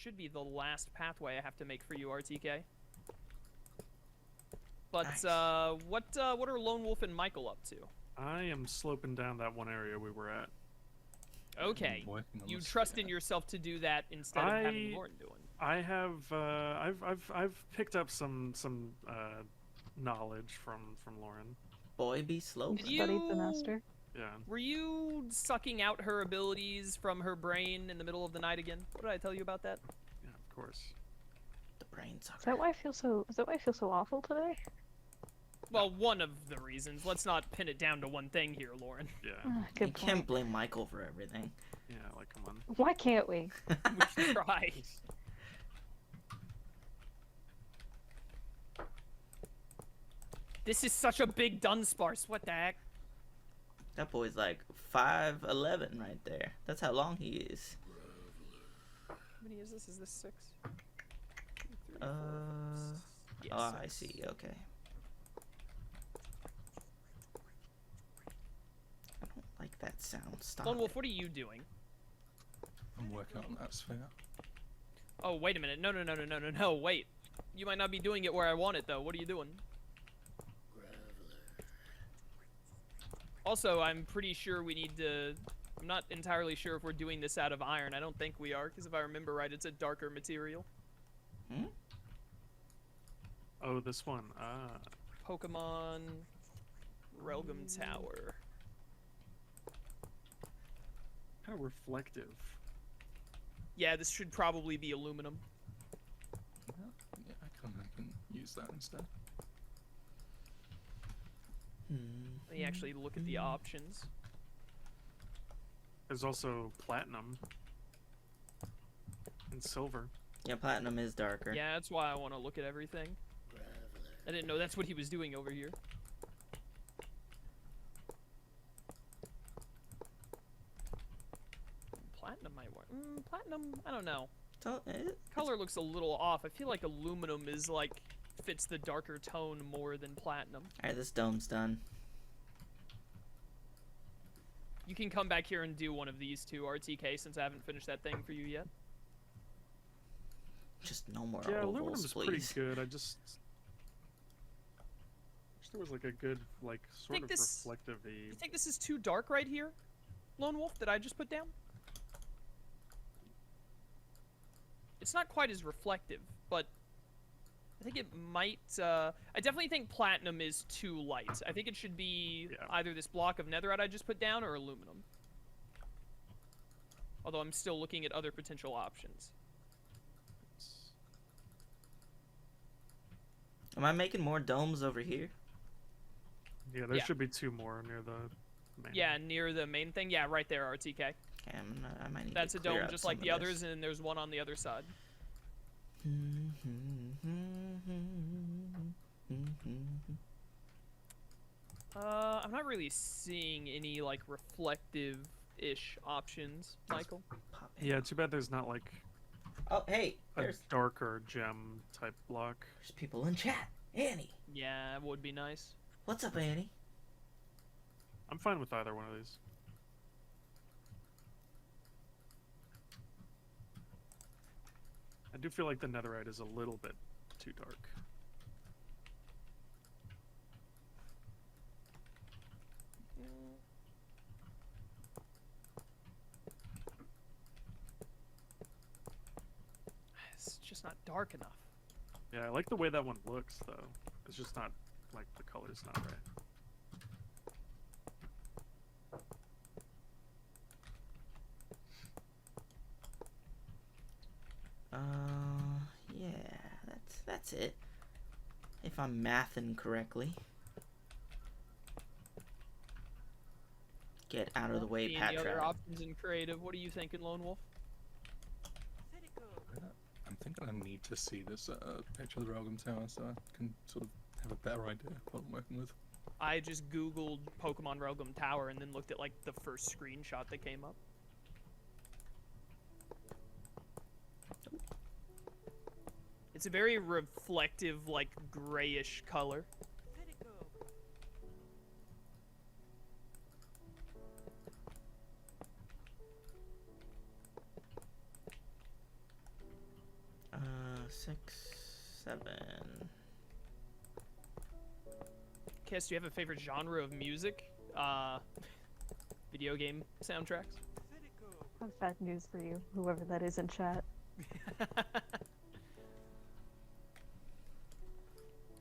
should be the last pathway I have to make for you, RTK. But Nice. what are Lone Wolf and Michael up to? I am sloping down that one area we were at. Okay, Working on you this, trust in yeah. yourself to do that instead of having Lauren doing. I have I've picked up some knowledge from Lauren. Boy, be slow. Did Studied the you- master. Yeah. Were you sucking out her abilities from her brain in the middle of the night again? What did I tell you about that? Yeah, of course. The brain sucker. Is that why I feel so? Is that why I feel so awful today? Well, one of the reasons. Let's not pin it down to one thing here, Lauren. Yeah. Good You point. can't blame Michael for everything. Yeah, like come on. Why can't we? We should try. This is such a big Dunsparce. What the heck? That boy's like 5'11" right there. That's how long he is. How many is this? Is this 6? 2, 3, 4, Uh, 5, 6. Yeah, Oh, I 6. see. Okay. I don't like that sound. Stop. Lone Wolf, it. what are you doing? I'm working on that sphere. Oh, wait a minute. No, wait. You might not be doing it where I want it, though. What are you doing? Also, I'm pretty sure we need to... I'm not entirely sure if we're doing this out of iron. I don't think we are, because if I remember right, it's a darker material. Hmm? Oh, this one. Ah. Pokemon Relgum Tower. How reflective. Yeah, this should probably be aluminum. Yeah, I can use that instead. Let me actually look at the options. There's also platinum and silver. Yeah, platinum is darker. Yeah, that's why I want to look at everything. I didn't know that's what he was doing over here. Platinum might work. Platinum, I don't know. So, Color looks a little off. I feel like aluminum is like fits the darker tone more than platinum. Alright, this dome's done. You can come back here and do one of these two, RTK, since I haven't finished that thing for you yet. Just no more Yeah, ovals, aluminum's please. pretty good. I just wish there was like a good, like, sort Think of this- reflective-y. You think this is too dark right here, Lone Wolf, that I just put down? It's not quite as reflective, but I think it might, I definitely think platinum is too light. I think it should be Yeah. either this block of netherite I just put down or aluminum. Although I'm still looking at other potential options. Am I making more domes over here? Yeah, there Yeah. should be 2 more near the main. Yeah, near the main thing. Yeah, right there, RTK. Okay, I might need That's to a clear dome out just some like of the others, this. and there's one on the other side. I'm not really seeing any, like, reflective-ish options, Michael. Pop in. Yeah, too bad there's not like Oh, hey, a there's darker gem type block. people in chat. Annie. Yeah, it would be nice. What's up, Annie? I'm fine with either one of these. I do feel like the netherite is a little bit too dark. It's just not dark enough. Yeah, I like the way that one looks, though. It's just not, like, the color's not right. Yeah, that's it. If I'm mathing correctly. Get out of the way, See any other Patra. options in creative? What are you thinking, Lone Wolf? I'm thinking I need to see this picture of the Relgum Tower so I can sort of have a better idea of what I'm working with. I just googled Pokemon Relgum Tower and then looked at, like, the first screenshot that came up. It's a very reflective, like, grayish color. 6, 7. Kiss, do you have a favorite genre of music? Video game soundtracks? I have bad news for you, whoever that is in chat.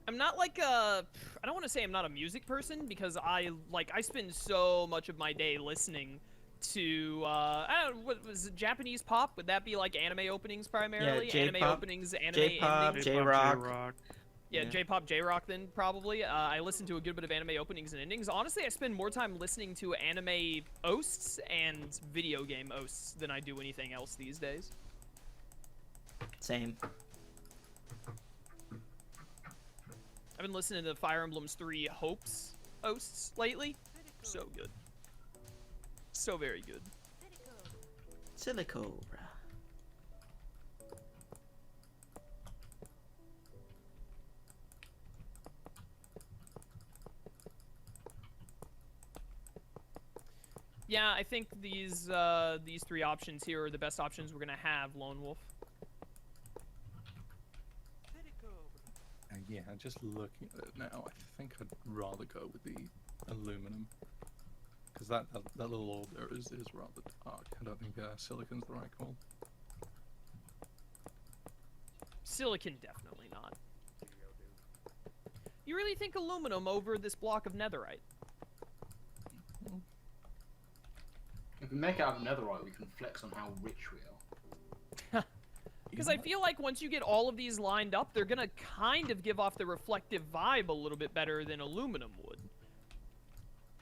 I'm not like a... I don't want to say I'm not a music person, because I spend so much of my day listening to, I don't know, what was it, Japanese pop? Would that be like anime openings primarily? Yeah, anime J-pop, openings, anime J-pop, endings? J-rock. Yeah, Yeah. J-pop, J-rock then, probably. I listen to a good bit of anime openings and endings. Honestly, I spend more time listening to anime OSTs and video game OSTs than I do anything else these days. Same. I've been listening to Fire Emblem 3 Hopes OSTs lately. So good. So very good. Silicobra. Yeah, I think these three options here are the best options we're gonna have, Lone Wolf. Yeah, just looking at it now, I think I'd rather go with the aluminum. Because that little orb there is rather dark. I don't think silicon's the right call. Silicon, definitely not. You really think aluminum over this block of netherite? If we make it out of netherite, we can flex on how rich we are. Because I feel like once you get all of these lined up, they're gonna kind of give off the reflective vibe a little bit better than aluminum would.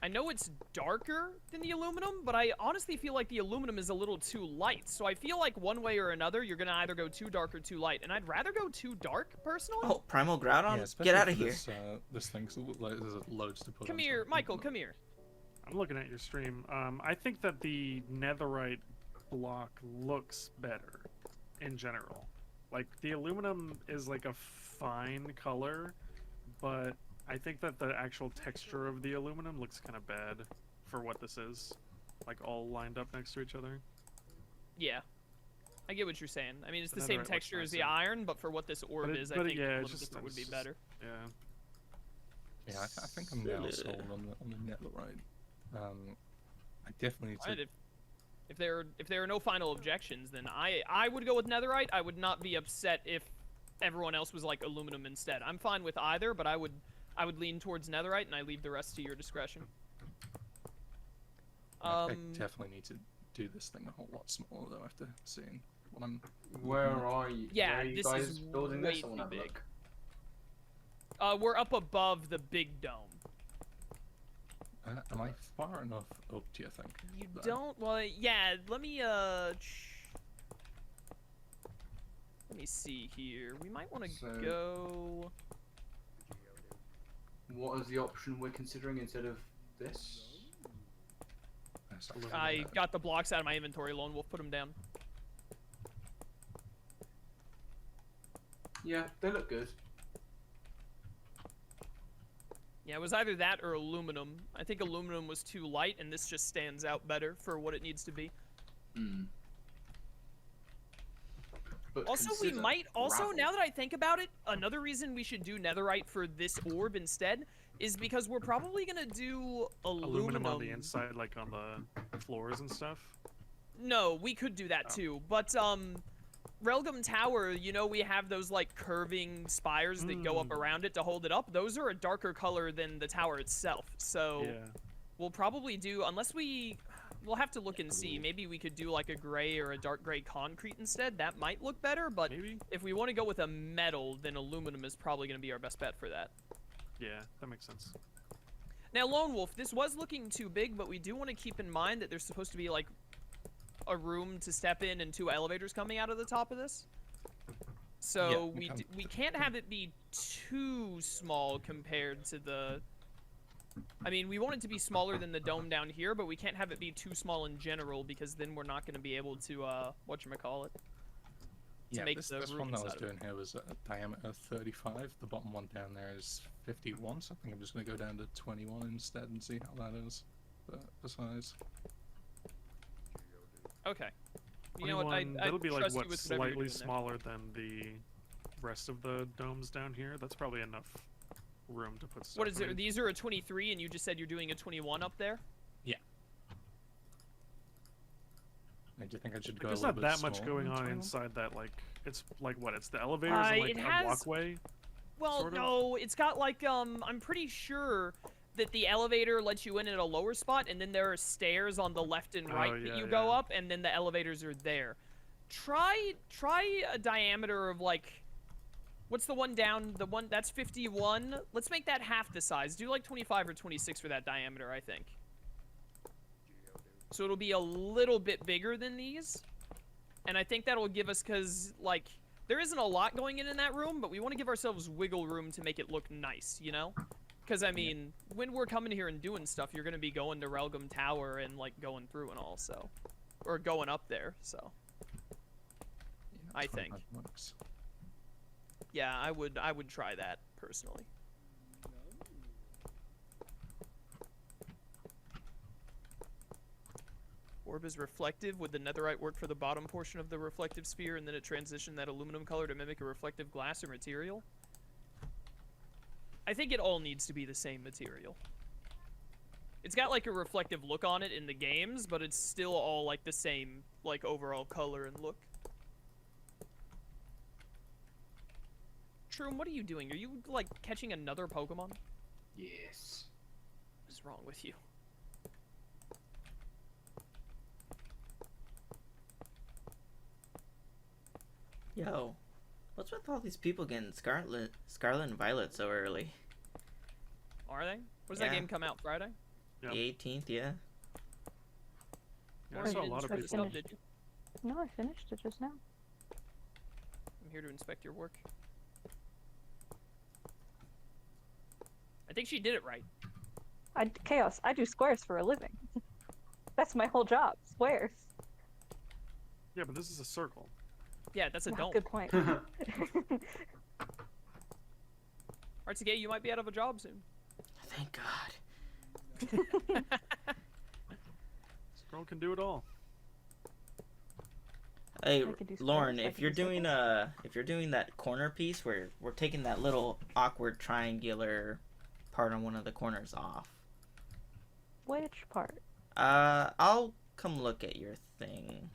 I know it's darker than the aluminum, but I honestly feel like the aluminum is a little too light. So I feel like one way or another, you're gonna either go too dark or too light. And I'd rather go too dark, personally. Oh, Primal Groudon? Yeah, especially Get out of for here. This thing, so like, there's loads to put Come on, here, so- Michael, come here. I'm looking at your stream. I think that the netherite block looks better in general. Like, the aluminum is like a fine color, but I think that the actual texture of the aluminum looks kind of bad for what this is. Like, all lined up next to each other. Yeah. I get what you're saying. I mean, it's The the same netherite looks texture as the nicer. iron, but for what this orb But it- is, but I think yeah, a it's little just- different would be it's- better. Yeah. Yeah, I think I'm now sold on the netherite. I definitely need to. Alright, if there are no final objections, then I would go with netherite. I would not be upset if everyone else was like aluminum instead. I'm fine with either, but I would lean towards netherite, and I leave the rest to your discretion. I definitely need to do this thing a whole lot smaller though after seeing what I'm. Where are you? Yeah, Where are you this guys is building way this? I wanna too have a big. look. We're up above the big dome. Am I far enough up? Do you think? You that- don't? Well, yeah. Let me see here. We might want to So- go. What is the option we're considering instead of this? So I got the blocks out of my inventory. Lone Wolf, put them down. Yeah, they look good. Yeah, it was either that or aluminum. I think aluminum was too light, and this just stands out better for what it needs to be. Hmm. But Also, we consider might also, gravel. now that I think about it, another reason we should do netherite for this orb instead is because we're probably gonna do Aluminum on the inside, like on the floors and stuff. No, we could do that Oh. too, but Relgum Tower, you know, we have those like curving spires that go up around it to hold it up. Those are a darker color than the tower itself. So Yeah. we'll probably do, unless we'll have to look and see. Maybe we could do like a gray or a dark gray concrete instead. That might look better, but Maybe. if we want to go with a metal, then aluminum is probably going to be our best bet for that. Yeah, that makes sense. Now, Lone Wolf, this was looking too big, but we do want to keep in mind that there's supposed to be like a room to step in and 2 elevators coming out of the top of this. So Yeah, we can't have it be too small compared to the... I mean, we want it to be smaller than the dome down here, but we can't have it be too small in general because then we're not going to be able to, whatchamacallit, Yeah, make this the one roof that I was inside of it. doing here was a diameter of 35. The bottom one down there is 51, so I think I'm just going to go down to 21 instead and see how that is. The size. Okay. You know what, 21, I that'll be like trust you what, with whatever you're slightly doing there. smaller than the rest of the domes down here. That's probably enough room to put stuff. What is I it? mean, These are a 23, and you just said you're doing a 21 up there? I do think I should go there's a not little bit that much smaller going than on 21. inside that. Like, it's like what? It's the elevators and like it a has- walkway. Well, Sort of? no, it's got like I'm pretty sure that the elevator lets you in at a lower spot, and then there are stairs on the left and right that yeah, you go yeah. up, and then the elevators are there. Try a diameter of like, what's the one down? The one that's 51. Let's make that half the size. Do like 25 or 26 for that diameter, I think. So it'll be a little bit bigger than these, and I think that'll give us, cause like there isn't a lot going in that room, but we want to give ourselves wiggle room to make it look nice, you know? Because, I mean, when we're coming here and doing stuff, you're going to be going to Relgum Tower and, like, going through and all, so. Or going up there, so. Yeah, I 25 think. works. Yeah, I would try that, personally. Orb is reflective. Would the netherite work for the bottom portion of the reflective sphere, and then it transition that aluminum color to mimic a reflective glass or material? I think it all needs to be the same material. It's got like a reflective look on it in the games, but it's still all like the same like overall color and look. Shroom, what are you doing? Are you like catching another Pokemon? Yes. What is wrong with you? Yo, what's with all these people getting Scarlet and Violet so early? Are they? What does that Yeah. game come out Friday? Yep. The 18th, yeah. Yeah, Or I you saw a didn't lot of inspect people. yourself, did you? No, I finished it just now. I'm here to inspect your work. I think she did it right. Chaos, I do squares for a living. That's my whole job, squares. Yeah, but this is a circle. Yeah, that's a Wow, don't. good point. Artsy, you might be out of a job soon. Thank God. This girl can do it all. Hey, I could do Lauren, squares, I if could you're do doing circles. if you're doing that corner piece where we're taking that little awkward triangular part on one of the corners off, Which part? I'll come look at your thing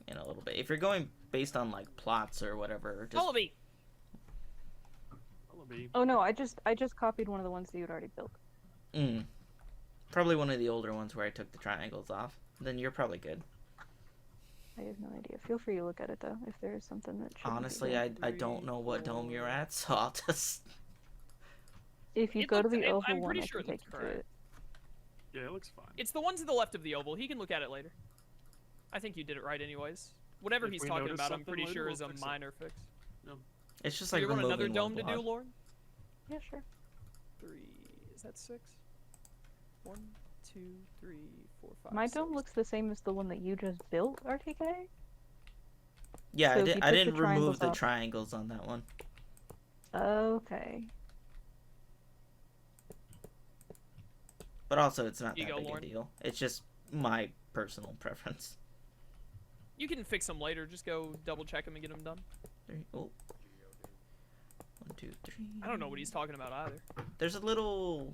in a little bit. If you're going based on like plots or whatever, just Wallaby! Wallaby. Oh no, I just copied one of the ones that you'd already built. probably one of the older ones where I took the triangles off. Then you're probably good. I have no idea. Feel free to look at it though, if there is something that shouldn't be Honestly, there. I don't know what dome you're at, so I'll just. If you It go to looks- the oval I'm one, pretty I sure can it take looks you to correct. it. Yeah, it looks fine. It's the one to the left of the oval. He can look at it later. I think you did it right anyways. Whatever If he's we talking notice about, I'm something pretty later, sure we'll is a fix it. minor fix. It's just Do like you want another removing dome one to do, block. Lauren? Yeah, sure. 3, is that 6? 1, 2, 3, 4, 5, My 6. dome looks the same as the one that you just built, RTK. Yeah, So if you I took the didn't remove triangles the off- triangles on that one. Okay. But also, it's not You that go, big Lauren. a deal. It's just my personal preference. You can fix them later. Just go double check them and get them done. 3, oh. 1, 2, 3. I don't know what he's talking about either. There's a little.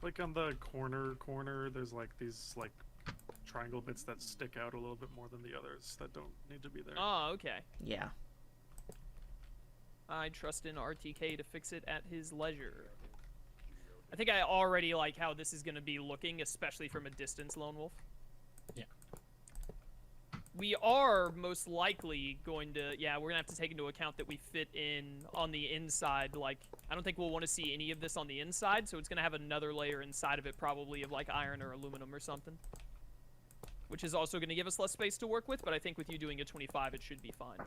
Like on the corner, there's like these like triangle bits that stick out a little bit more than the others that don't need to be there. Oh, okay. Yeah. I trust in RTK to fix it at his leisure. I think I already like how this is going to be looking, especially from a distance, Lone Wolf. Yeah. We are most likely going to, yeah, we're going to have to take into account that we fit in on the inside. Like, I don't think we'll want to see any of this on the inside, so it's going to have another layer inside of it, probably of like iron or aluminum or something. Which is also going to give us less space to work with, but I think with you doing a 25, it should be fine.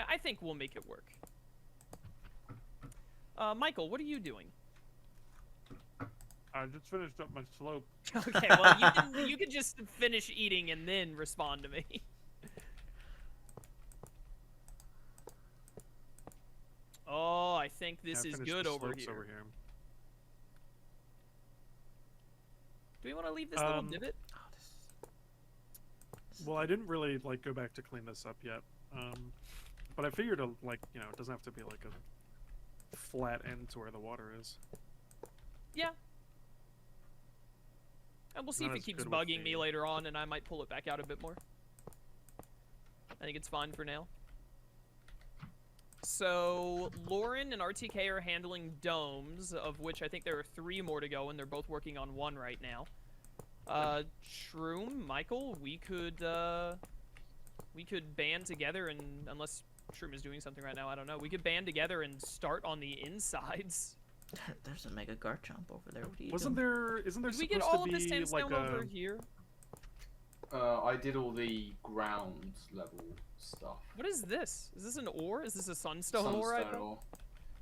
I think we'll make it work. Michael, what are you doing? I just finished up my slope. Okay, well, you can just finish eating and then respond to me. Oh, I think this Yeah, is finished good the over slopes here. over here. Do we want to leave this little Um, divot? Oh, this is... Well, I didn't really like go back to clean this up yet, but I figured like it doesn't have to be like a flat end to where the water is. Yeah. And we'll see Not if it as keeps good with bugging me the- later on, and I might pull it back out a bit more. I think it's fine for now. So, Lauren and RTK are handling domes, of which I think there are 3 more to go, and they're both working on 1 right now. Shroom, Michael, we could band together, and unless Shroom is doing something right now, I don't know. We could band together and start on the insides. There's a mega Garchomp over there. What are you Isn't doing? there Did we supposed get to all of be the sandstone like over a here? I did all the ground level stuff. What is this? Is this an ore? Is this a sunstone ore? I Sunstone thought? ore.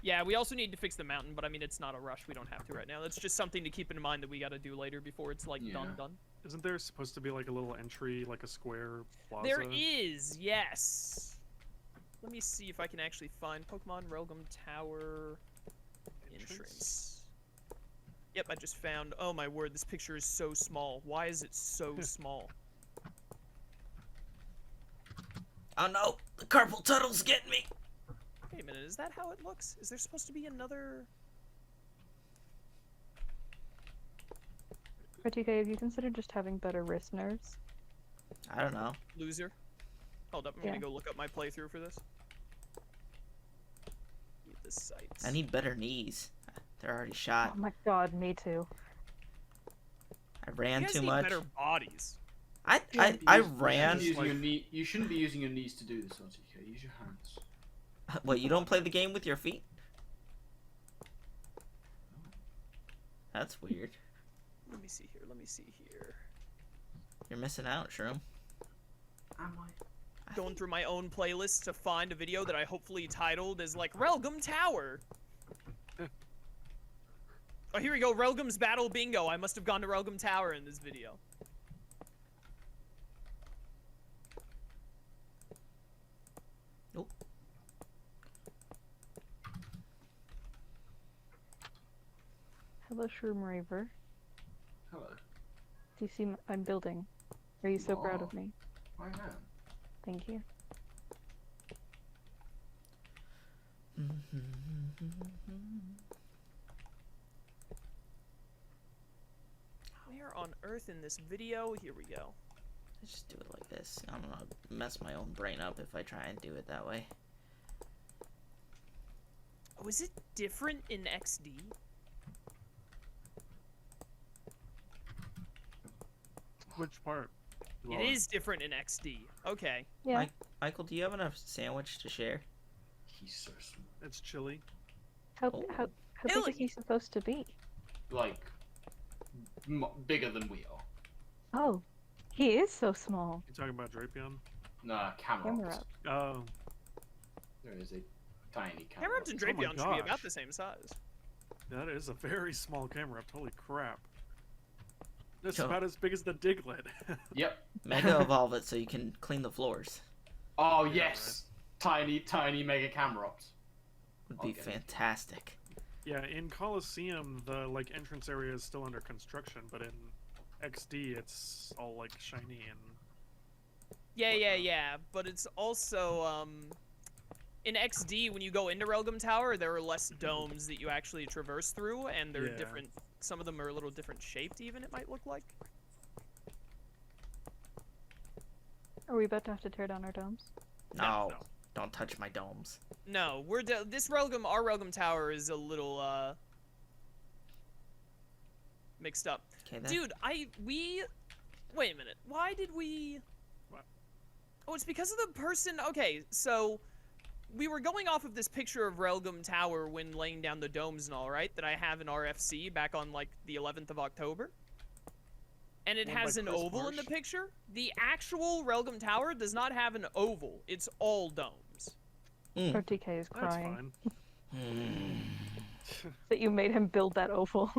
Yeah, we also need to fix the mountain, but I mean, it's not a rush. We don't have to right now. That's just something to keep in mind that we got to do later before it's like Yeah. done. Isn't there supposed to be like a little entry, like a square plaza? There is, yes. Let me see if I can actually find Pokemon Relgum Tower entrance. Yep, I just found. Oh my word, this picture is so small. Why is it so small? Oh no! The carpal tunnel's getting me! Wait a minute, is that how it looks? Is there supposed to be another? RTK, have you considered just having better wrist nerves? I don't know. Loser. Hold up, I'm Yeah. gonna go look up my playthrough for this. Leave the sites. I need better knees. They're already Oh shot. my god, me too. I You ran guys too need much. better bodies. I You ran. shouldn't be using Like- your you shouldn't be using your knees to do this, RTK. Use your hands. What, you don't play the game with your feet? That's weird. Let me see here. Let me see here. You're missing out, Shroom. Am I? Going through my own playlist to find a video that I hopefully titled as like Relgum Tower. Oh, here we go. Relgum's Battle Bingo. I must have gone to Relgum Tower in this video. Nope. Hello, Shroom Raver. Hello. Do you see I'm building? Are you so proud of Aw. me? I am. Thank you. Where on earth in this video? Here we go. Let's just do it like this. I don't know. Mess my own brain up if I try and do it that way. Oh, is it different in XD? Which part? It is different in XD. Okay. Yeah. Michael, do you have enough sandwich to share? He's so small. It's chilly. How Oh. big Ellie. is he supposed to be? Like bigger than we are. Oh, he is so small. You talking about Drapion? Nah, Camera camera. up. Oh, There is a tiny camera. Camerupt and Oh my Drapion should be about gosh. the same size. that is a very small camera. Holy crap! That's Yo. about as big as the Diglett. Yep. Mega evolve it so you can clean the floors. Oh Yeah, yes. Tiny mega camera. Would be Okay. fantastic. Yeah, in Coliseum, the like entrance area is still under construction, but in XD, it's all like shiny and Yeah, whatnot. yeah. But it's also in XD when you go into Relgum Tower, there are less domes that you actually traverse through, and they're Yeah. different. Some of them are a little different shaped, even it might look like. Are we about to have to tear down our domes? No, no. don't touch my domes. No, this Relgum, our Relgum Tower is a little mixed up. Okay, then. Dude, wait a minute. Why did we? What? Oh, it's because of the person. Okay, so we were going off of this picture of Relgum Tower when laying down the domes and all, right? That I have in RFC back on like the 11th of October. And it One by has an Chris oval in the Marsh? picture. The actual Relgum Tower does not have an oval. It's all domes. Mm. RTK is That's crying fine. that you made him build that oval.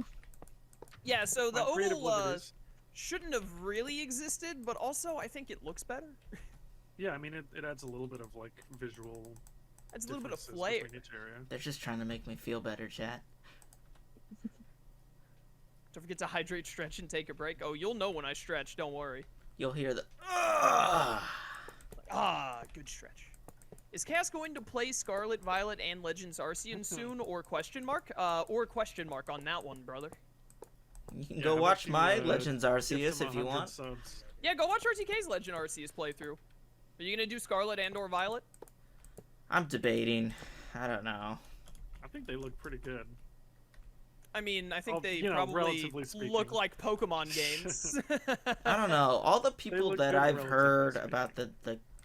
Yeah, so the How creative oval liberties. shouldn't have really existed, but also I think it looks better. Yeah, I mean it adds a little bit of like visual. It's a little bit of differences flair. between each area. They're just trying to make me feel better, chat. Don't forget to hydrate, stretch, and take a break. Oh, you'll know when I stretch, don't worry. you'll hear the. Ah, good stretch. Is Chaos going to play Scarlet, Violet, and Legends Arceus soon, or question mark? Or question mark on that one, brother. You can Yeah, go how about watch you, my get Legends them Arceus if you 100 want. subs? Yeah, go watch RTK's Legend Arceus playthrough. Are you gonna do Scarlet and or Violet? I'm debating. I don't know. I think they look pretty good. I mean, I think Oh, they you know, probably relatively speaking. look like Pokemon games. I don't know. All the people look that good, I've relatively heard speaking. about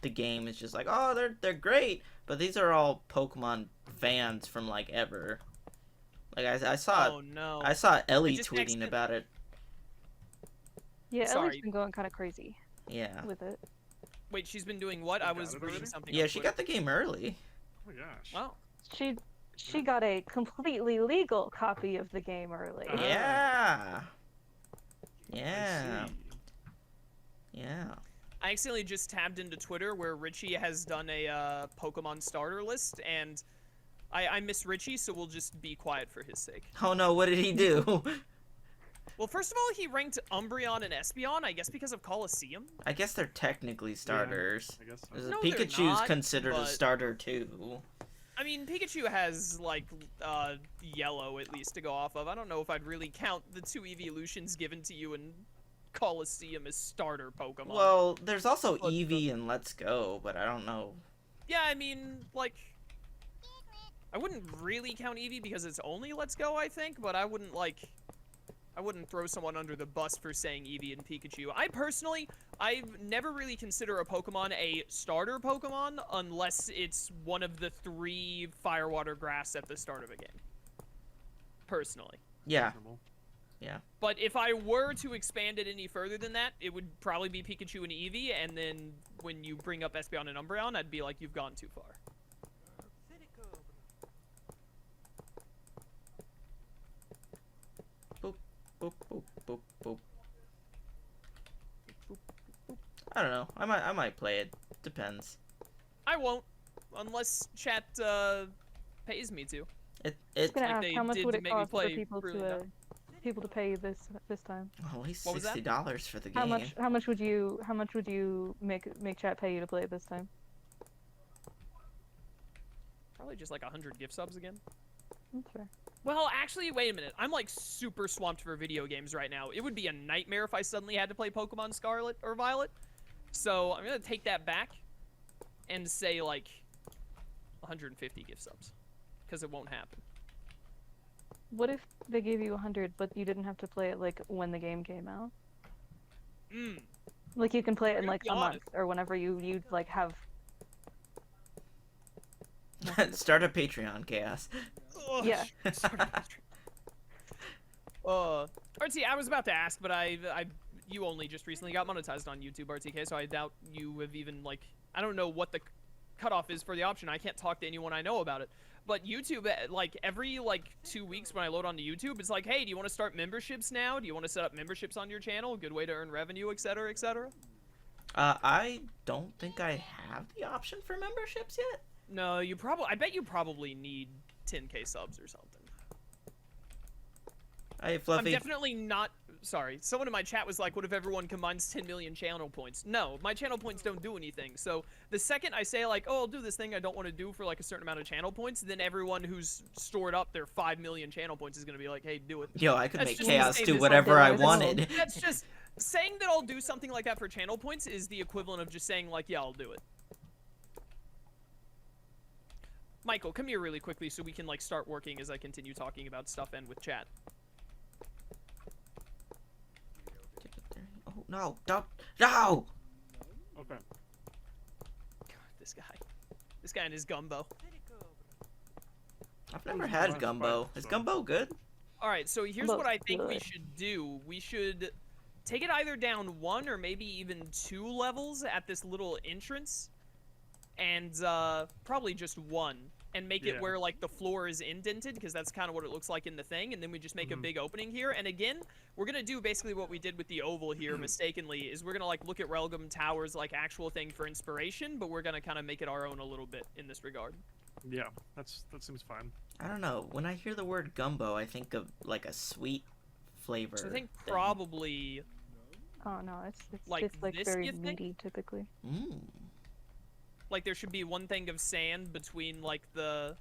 the game is just like, oh, they're great, but these are all Pokemon fans from like ever. Like I saw Oh no. I saw Ellie just tweeting accident- about it. Yeah, Sorry. Ellie's been going kind of crazy Yeah. with it. Wait, she's been doing what? I got was it reading already? something. Yeah, on she Twitter. got the game early. Oh my gosh. Wow. She got a completely legal copy of the game early. Ah. Yeah. I Yeah. see. Yeah. I accidentally just tabbed into Twitter where Richie has done a Pokemon starter list, and I miss Richie, so we'll just be quiet for his sake. Oh no, what did he do? Well, first of all, he ranked Umbreon and Espeon, I guess because of Colosseum. I guess they're technically starters. I guess so. 'Cause No, they're Pikachu's not, considered a but- starter too. I mean, Pikachu has, like, yellow, at least, to go off of. I don't know if I'd really count the 2 evolutions given to you in Colosseum as starter Pokemon. Well, there's also But- Eevee and Let's Go, but I don't know. Yeah, I mean, like, I wouldn't really count Eevee because it's only Let's Go, I think, but I wouldn't throw someone under the bus for saying Eevee and Pikachu. I've never really considered a Pokemon a starter Pokemon unless it's one of the 3 Fire, Water, Grass at the start of a game. Personally. Yeah. Reasonable. But if I were to expand it any further than that, it would probably be Pikachu and Eevee, and then when you bring up Espeon and Umbreon, I'd be like, you've gone too far. Boop, boop, boop, boop. I don't know. I might play it. Depends. I won't, unless chat pays me to. It I was gonna like ask, they how much did would to it make me cost for play people really to dumb. people to pay this time? at least What was that? $60 for the game. How much would you make chat pay you to play it this time? Probably just like 100 gift subs again. That's fair. Well, actually, wait a minute. I'm like super swamped for video games right now. It would be a nightmare if I suddenly had to play Pokemon Scarlet or Violet. So I'm gonna take that back and say like 150 gift subs, because it won't happen. What if they gave you 100, but you didn't have to play it like when the game came out? Mm. Like you can play it in To like be a month honest. or whenever you like have. Start a Patreon, Chaos. Ugh, Yeah. RT, I was about to ask, but you only just recently got monetized on YouTube, RTK, so I doubt you have even, like, I don't know what the cutoff is for the option. I can't talk to anyone I know about it. But YouTube, like, every, 2 weeks when I load onto YouTube, it's like, hey, do you want to start memberships now? Do you want to set up memberships on your channel? Good way to earn revenue, etc., etc.? I don't think I have the option for memberships yet. No, I bet you probably need 10k subs or something. Hey, I'm Fluffy. definitely not. Sorry, someone in my chat was like, "What if everyone combines 10 million channel points?" No, my channel points don't do anything. So the second I say like, "Oh, I'll do this thing I don't want to do for like a certain amount of channel points," then everyone who's stored up their 5 million channel points is gonna be like, "Hey, do it." Yo, I could That's make just Chaos the do same as whatever I something like wanted. That's just saying that I'll do something like that for channel points is the equivalent of just saying like, "Yeah, I'll do it." Michael, come here really quickly so we can like start working as I continue talking about stuff and with chat. Oh no! Don't! No! Okay. God, this guy and his gumbo. I've never was had fun, gumbo. Is so- gumbo good? All right, so here's Looks what I think we good. should do. We should take it either down 1 or maybe even 2 levels at this little entrance, and probably just 1, and make it Yeah. where like the floor is indented, because that's kind of what it looks like in the thing, and then we just make a Mhm. big opening here. And again, we're gonna do basically what we did with the oval here mistakenly, is we're gonna like look at Relgum Tower's like actual thing for inspiration, but we're gonna kind of make it our own a little bit in this regard. Yeah, that seems fine. I don't know. When I hear the word gumbo, I think of like a sweet flavor. So I think thing. probably Oh no, it's Like just like this, very you think? meaty typically. Mm. Like there should be one thing of sand between like the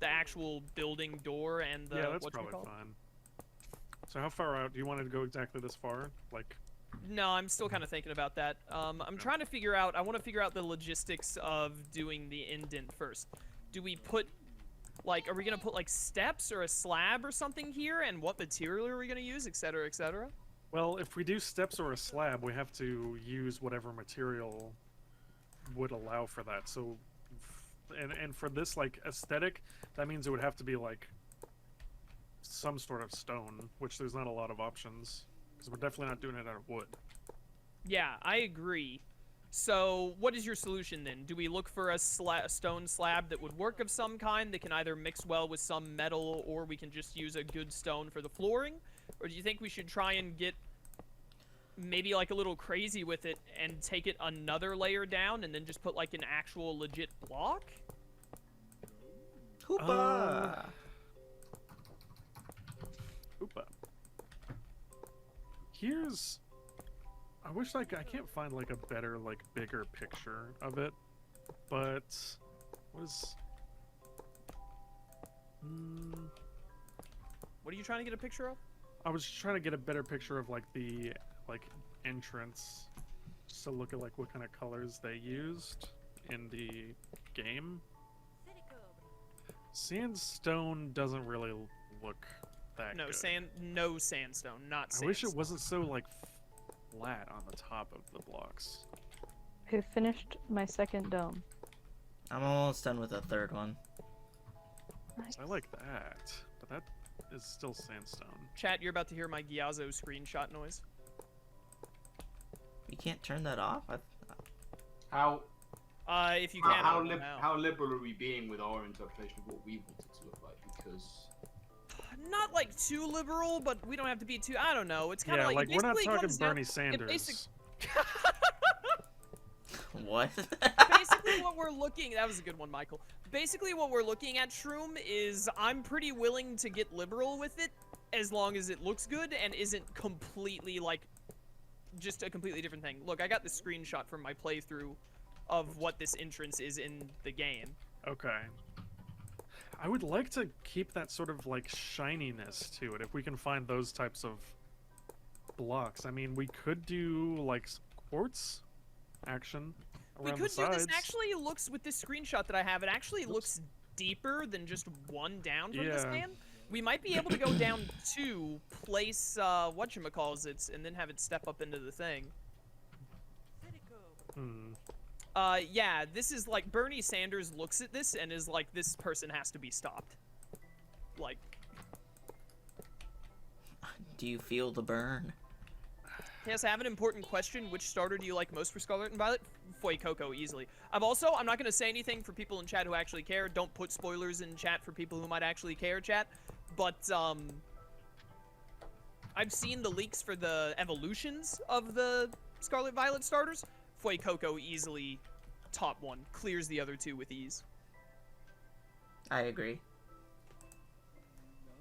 actual building door and the Yeah, that's whatchamacallit? probably fine. So how far out do you want to go exactly this far? Like, No, I'm still kind of thinking about that. I'm trying to figure out. I want to figure out the logistics of doing the indent first. Do we put, like, are we gonna put like steps or a slab or something here, and what material are we gonna use, etc., etc.? well, if we do steps or a slab, we have to use whatever material would allow for that. So, and for this like aesthetic, that means it would have to be like some sort of stone, which there's not a lot of options because we're definitely not doing it out of wood. Yeah, I agree. So, what is your solution then? Do we look for a stone slab that would work of some kind that can either mix well with some metal, or we can just use a good stone for the flooring? Or do you think we should try and get maybe like a little crazy with it and take it another layer down and then just put like an actual legit block? Hoopa! Oopa. Here's. I wish like I can't find like a better like bigger picture of it, but what is? What are you trying to get a picture of? I was trying to get a better picture of like the entrance, just to look at like what kind of colors they used in the game. Sandstone doesn't really look that No, good. no sandstone, not I sandstone. wish it wasn't so like flat on the top of the blocks. I finished my second dome. I'm almost done with the third one. Nice. I like that, but that is still sandstone. Chat, you're about to hear my Gyazo screenshot noise. You can't turn that off? How If you can, how, now. how liberal are we being with our interpretation of what we want it to look like? Because Not like too liberal, but we don't have to be too. I don't know. It's kind Yeah, of like it we're not basically talking comes down- Bernie it Sanders. What? Basically, what we're looking. That was a good one, Michael. Basically, what we're looking at, Shroom, is I'm pretty willing to get liberal with it as long as it looks good and isn't completely like just a completely different thing. Look, I got the screenshot from my playthrough of what this entrance is in the game. Okay. I would like to keep that sort of like shininess to it if we can find those types of blocks. I mean, we could do like quartz action around We the could do sides. this. Actually, it looks with this screenshot that I have. It actually looks deeper than just one down from the Yeah. stand. We might be able to go down two, place whatchamacallit, and then have it step up into the thing. Hmm. Yeah, this is like Bernie Sanders looks at this and is like, this person has to be stopped. Like, Do you feel the burn? yes, I have an important question. Which starter do you like most for Scarlet and Violet? Fuecoco, easily. I'm not going to say anything for people in chat who actually care. Don't put spoilers in chat for people who might actually care, chat. But, I've seen the leaks for the evolutions of the Scarlet Violet starters. Fuecoco easily top one. Clears the other two with ease. I agree.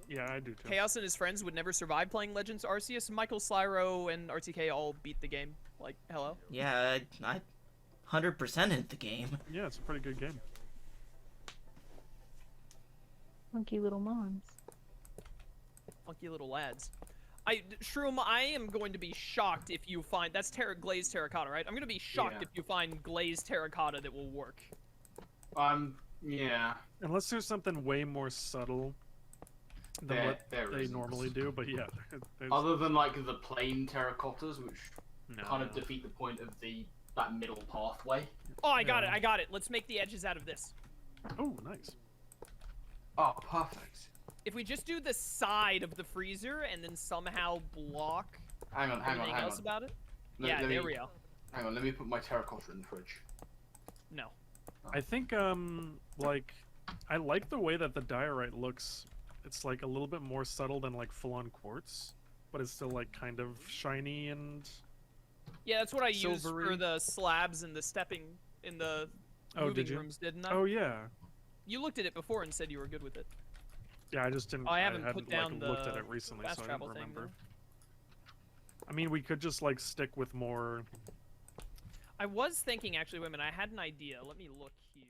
Yeah, I do too. Chaos and his friends would never survive playing Legends Arceus. Michael Slyro and RTK all beat the game. Like, hello? Yeah, I 100%ed the game. Yeah, it's a pretty good game. Funky little mons. Funky little lads. Shroom, I am going to be shocked if you find... That's glazed terracotta, right? I'm going to be shocked Yeah. if you find glazed terracotta that will work. yeah. Unless there's something way more subtle than what there they isn't. normally do, but yeah. There's, Other than like the plain terracottas, which no. kind of defeat the point of that middle pathway. Oh, I got Yeah. it, I got it. Let's make the edges out of this. Oh, nice. Oh, perfect. If we just do the side of the freezer and then somehow block Hang on. everything else about it. Let There me- we go. Hang on, let me put my terracotta in the fridge. No. I think, like, I like the way that the diorite looks. It's, like, a little bit more subtle than, like, full-on quartz, but it's still, like, kind of shiny and... Yeah, that's what I used for Silvery. the slabs and the stepping in the Oh, moving did you? rooms, didn't I? Oh, yeah. You looked at it before and said you were good with it. Yeah, I just didn't... Oh, I haven't hadn't put down like, looked at the it recently, fast so I travel didn't thing, remember. I mean, we could just like stick with more. I was thinking actually, wait a minute, I had an idea. Let me look here.